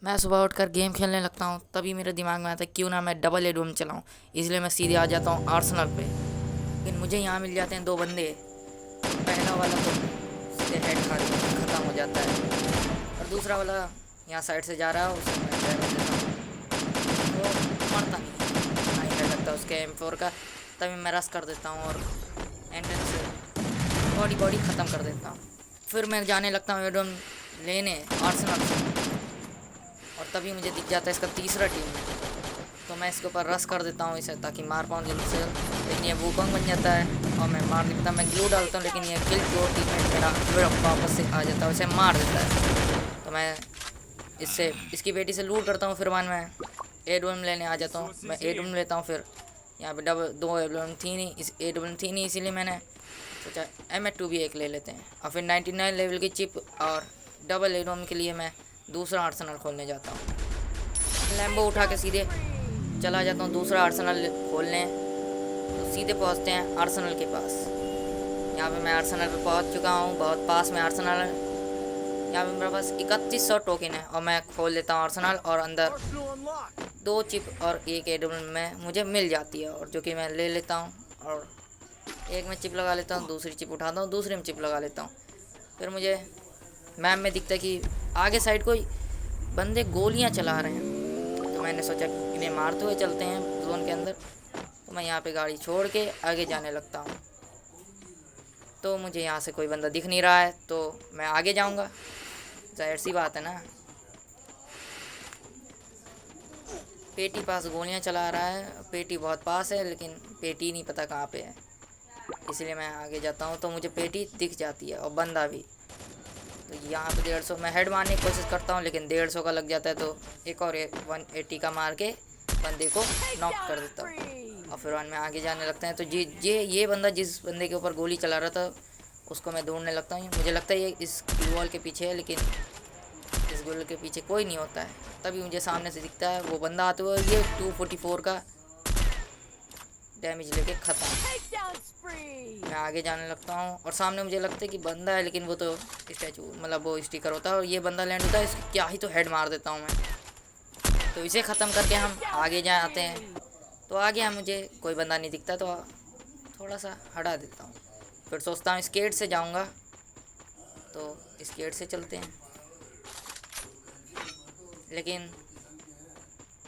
मैं सुबह उठकर गेम खेलने लगता हूँ, तभी मेरे दिमाग में आता है क्यों ना मैं डबल एडोम चलाऊँ। इसलिए मैं सीधे आ जाता हूँ आर्सेनल पे। लेकिन मुझे यहाँ मिल जाते हैं दो बंदे। पहला वाला तो सीधे हेड खा ख़त्म हो जाता है, और दूसरा वाला यहाँ साइड से जा रहा है, उसे मैं डैमेज देता हूँ, वो मरता नहीं है, ना ही हेड लगता है उसके M4 का। तभी मैं रश कर देता हूँ और एंट्रेंस से बॉडी बॉडी ख़त्म कर देता हूँ। फिर मैं जाने लगता हूँ एडोम लेने आर्सेनल से, और तभी मुझे दिख जाता है इसका तीसरा टीम में। तो मैं इसके ऊपर रश कर देता हूँ इसे, ताकि मार पाऊँ जल्दी से। लेकिन ये वूकोंग बन जाता है और मैं मार देता हूँ। मैं ग्लू डालता हूँ, लेकिन ये किल जो टीममेट मेरा फिर वापस से आ जाता है, उसे मार देता है। तो मैं इससे इसकी बेटी से लूट करता हूँ। फिर बाद में एडोम लेने आ जाता हूँ। मैं एडोम लेता हूँ। फिर यहाँ पे डबल दो एडोम थी नहीं, इस एडोम थी नहीं, इसीलिए मैंने सोचा M2 भी एक ले लेते हैं। और फिर 99 लेवल की चिप और डबल एडोम के लिए मैं दूसरा आर्सेनल खोलने जाता हूँ। लैम्बो उठा के सीधे चला जाता हूँ दूसरा आर्सेनल खोलने। तो सीधे पहुँचते हैं आर्सेनल के पास। यहाँ पे मैं आर्सेनल पे पहुँच चुका हूँ, बहुत पास में आर्सेनल है। यहाँ पे मेरे पास 3100 टोकन है, और मैं खोल लेता हूँ आर्सेनल, और अंदर दो चिप और एक एडम में मुझे मिल जाती है, और जो कि मैं ले लेता हूँ। और एक में चिप लगा लेता हूँ, दूसरी चिप उठाता हूँ, दूसरी में चिप लगा लेता हूँ। फिर मुझे मैप में दिखता है कि आगे साइड कोई बंदे गोलियाँ चला रहे हैं। तो मैंने सोचा कि इन्हें मारते हुए चलते हैं जोन के अंदर। तो मैं यहाँ पे गाड़ी छोड़ के आगे जाने लगता हूँ। तो मुझे यहाँ से कोई बंदा दिख नहीं रहा है, तो मैं आगे जाऊँगा, जाहिर सी बात है ना। पेटी पास गोलियाँ चला रहा है, पेटी बहुत पास है, लेकिन पेटी नहीं पता कहाँ पे है, इसलिए मैं आगे जाता हूँ। तो मुझे पेटी दिख जाती है और बंदा भी। तो यहाँ पे 150 मैं हेड मारने की कोशिश करता हूँ, लेकिन 150 का लग जाता है। तो एक और 180 का मार के बंदे को नॉक कर देता हूँ, और फिर में आगे जाने लगते हैं। तो ये बंदा जिस बंदे के ऊपर गोली चला रहा था, उसको मैं ढूंढने लगता हूँ। मुझे लगता है ये इस वॉल के पीछे है, लेकिन इस गोल के पीछे कोई नहीं होता है। तभी मुझे सामने से दिखता है वो बंदा आते हुए, ये 244 का डैमेज लेके ख़त्म। मैं आगे जाने लगता हूँ, और सामने मुझे लगता है कि बंदा है, लेकिन वो तो स्टैचू मतलब वो स्टिकर होता है, और ये बंदा लैंड होता है। इसकी क्या ही तो हेड मार देता हूँ मैं। तो इसे ख़त्म करके हम आगे जाते हैं। तो आगे मुझे कोई बंदा नहीं दिखता, तो थोड़ा सा हटा देता हूँ। फिर सोचता हूँ स्केट से जाऊँगा, तो स्केट से चलते हैं। लेकिन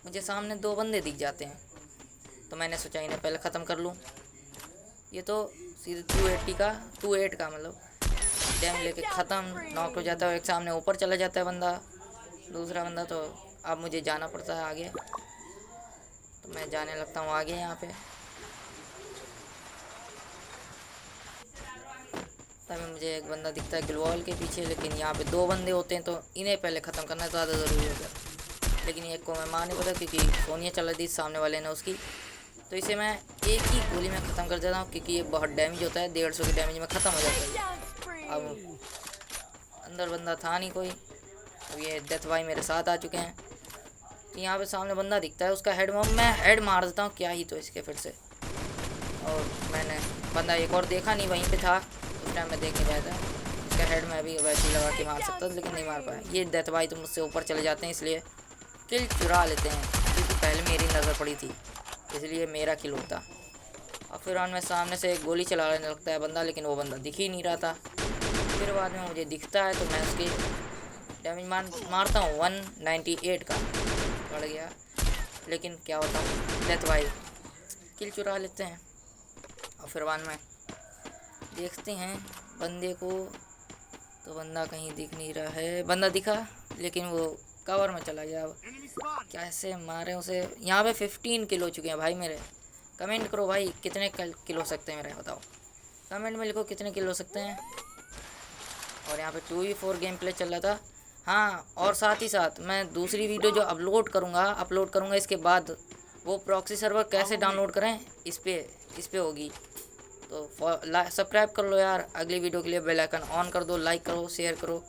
मुझे सामने दो बंदे दिख जाते हैं, तो मैंने सोचा इन्हें पहले ख़त्म कर लूँ। ये तो सीधे 28 का मतलब डैम लेके ख़त्म, नॉक हो जाता है। और एक सामने ऊपर चला जाता है बंदा, दूसरा बंदा। तो अब मुझे जाना पड़ता है आगे। तो मैं जाने लगता हूँ आगे। यहाँ पे तभी मुझे एक बंदा दिखता है ग्लूवॉल के पीछे, लेकिन यहाँ पे दो बंदे होते हैं, तो इन्हें पहले ख़त्म करना ज़्यादा ज़रूरी होता है। लेकिन एक को मैं मार नहीं पता, क्योंकि सोनिया चला दी सामने वाले ने उसकी। तो इसे मैं एक ही गोली में ख़त्म कर देता हूँ, क्योंकि ये बहुत डैमेज होता है। 150 के डैमेज में ख़त्म हो जाता है। अब अंदर बंदा था नहीं कोई। अब ये डेथ भाई मेरे साथ आ चुके हैं। तो यहाँ पे सामने बंदा दिखता है, उसका हेड मैं हेड मार देता हूँ, क्या ही तो इसके फिर से। और मैंने बंदा एक और देखा नहीं, वहीं पे था उस टाइम, मैं देख नहीं पाया था। उसका हेड मैं भी वैसे ही लगा के मार सकता था, लेकिन नहीं मार पाया। ये डेथ भाई तो मुझसे ऊपर चले जाते हैं, इसलिए किल चुरा लेते हैं, क्योंकि पहले मेरी नज़र पड़ी थी, इसलिए मेरा किल होता। और फिर मैं सामने से एक गोली चलाने लगता है बंदा, लेकिन वो बंदा दिख ही नहीं रहा था। फिर बाद में मुझे दिखता है, तो मैं उसके डैमेज मारता हूँ 198 का पड़ गया। लेकिन क्या होता है, डेथ भाई किल चुरा लेते हैं। और फिर बाद में देखते हैं बंदे को, तो बंदा कहीं दिख नहीं रहा है। बंदा दिखा, लेकिन वो कवर में चला गया। अब कैसे मारे उसे। यहाँ पे 15 किल हो चुके हैं भाई मेरे। कमेंट करो भाई कितने किल हो सकते हैं मेरे, बताओ कमेंट में लिखो कितने किल हो सकते हैं। और यहाँ पे 2v4 गेम प्ले चल रहा था। हाँ, और साथ ही साथ मैं दूसरी वीडियो जो अपलोड करूँगा इसके बाद, वो प्रॉक्सी सर्वर कैसे डाउनलोड करें इस पे होगी। तो सब्सक्राइब कर लो यार। अगली वीडियो के लिए बेल आइकन ऑन कर दो, लाइक करो, शेयर करो,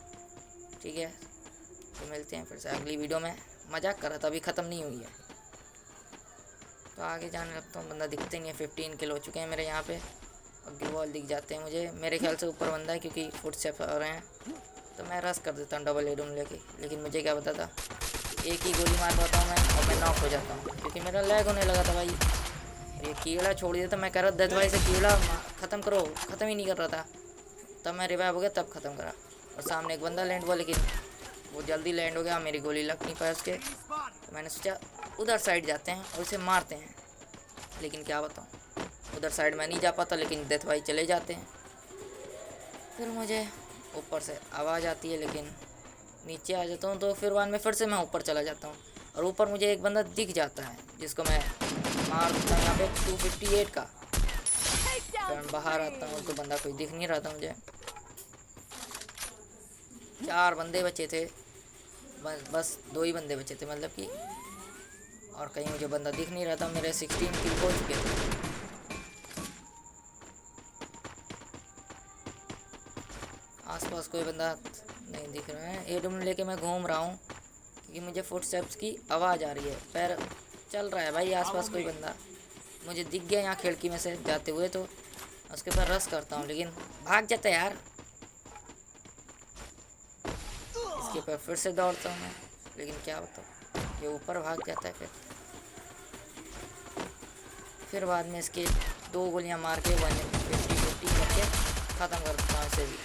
ठीक है। तो मिलते हैं फिर से अगली वीडियो में। मजाक कर रहा था, अभी ख़त्म नहीं हुई है। तो आगे जाने लगता हूँ, बंदा दिखते नहीं है। 15 किल हो चुके हैं मेरे यहाँ पे। और ग्लूवॉल दिख जाते हैं मुझे, मेरे ख्याल से ऊपर बंदा है, क्योंकि फुटस्टेप्स आ रहे हैं। तो मैं रश कर देता हूँ डबल एडम लेके, लेकिन मुझे क्या पता था एक ही गोली मार पाता हूँ मैं और मैं नॉक हो जाता हूँ क्योंकि मेरा लैग होने लगा था भाई। ये कीड़ा छोड़ दिया था, मैं कह रहा डेथ भाई से कीड़ा ख़त्म करो, ख़त्म ही नहीं कर रहा था। तब मैं रिवाइव हो गया, तब ख़त्म करा और सामने एक बंदा लैंड हुआ, लेकिन वो जल्दी लैंड हो गया, मेरी गोली लग नहीं पाई उसके। तो मैंने सोचा उधर साइड जाते हैं और उसे मारते हैं, लेकिन क्या बताऊँ उधर साइड मैं नहीं जा पाता, लेकिन डेथ भाई चले जाते हैं। फिर मुझे ऊपर से आवाज़ आती है, लेकिन नीचे आ जाता हूँ, तो फिर बाद में फिर से मैं ऊपर चला जाता हूँ और ऊपर मुझे एक बंदा दिख जाता है जिसको मैं मार देता हूँ यहाँ पे 258 का। फिर मैं बाहर आता हूँ तो बंदा कोई दिख नहीं रहा था मुझे। 4 बंदे बचे थे, बस 2 ही बंदे बचे थे मतलब कि, और कहीं मुझे बंदा दिख नहीं रहा था। मेरे 16 किल हो चुके थे। आसपास कोई बंदा नहीं दिख रहा है। एडम लेके मैं घूम रहा हूँ क्योंकि मुझे फुटस्टेप्स की आवाज़ आ रही है, पैर चल रहा है भाई आसपास कोई बंदा मुझे दिख गया यहाँ खिड़की में से जाते हुए, तो उसके ऊपर रश करता हूँ, लेकिन भाग जाता है यार। इसके ऊपर फिर से दौड़ता हूँ मैं, लेकिन क्या बताऊँ ये ऊपर भाग जाता है। फिर बाद में इसके 2 गोलियाँ मार के 150 करके ख़त्म कर देता हूँ इसे भी।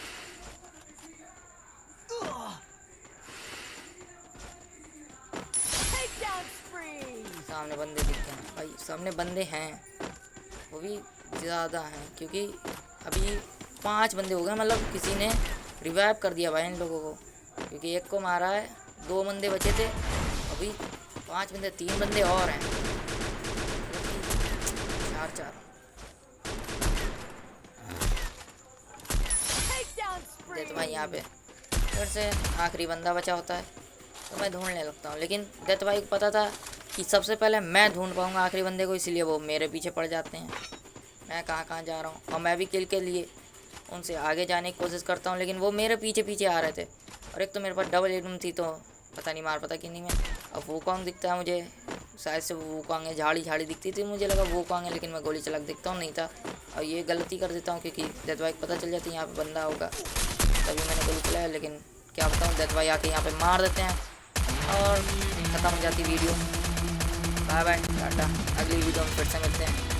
सामने बंदे दिखते हैं भाई, सामने बंदे हैं, वो भी ज़्यादा हैं क्योंकि अभी 5 बंदे हो गए, मतलब किसी ने रिवाइव कर दिया भाई इन लोगों को, क्योंकि एक को मारा है, 2 बंदे बचे थे, अभी 5 बंदे, 3 बंदे और हैं, 4 तो भाई यहाँ पे फिर से आखिरी बंदा बचा होता है तो मैं ढूंढने लगता हूँ, लेकिन डेथ भाई को पता था कि सबसे पहले मैं ढूंढ पाऊँगा आखिरी बंदे को, इसलिए वो मेरे पीछे पड़ जाते हैं। मैं कहाँ जा रहा हूँ और मैं भी किल के लिए उनसे आगे जाने की कोशिश करता हूँ, लेकिन वो मेरे पीछे आ रहे थे। और एक तो मेरे पास डबल एडम थी, तो पता नहीं मार पाता कि नहीं मैं। अब वूकॉन्ग दिखता है मुझे, शायद से वूकॉन्ग है, झाड़ी दिखती थी, मुझे लगा वूकॉन्ग है, लेकिन मैं गोली चला दिखता हूँ नहीं था। और ये गलती कर देता हूँ क्योंकि डेथ भाई को पता चल जाती है यहाँ पे बंदा होगा, तभी मैंने गोली चलाया, लेकिन क्या बताऊँ डेथ भाई आके यहाँ पे मार देते हैं और ख़त्म हो जाती वीडियो। बाय बाय टाटा, अगली वीडियो में फिर से मिलते हैं।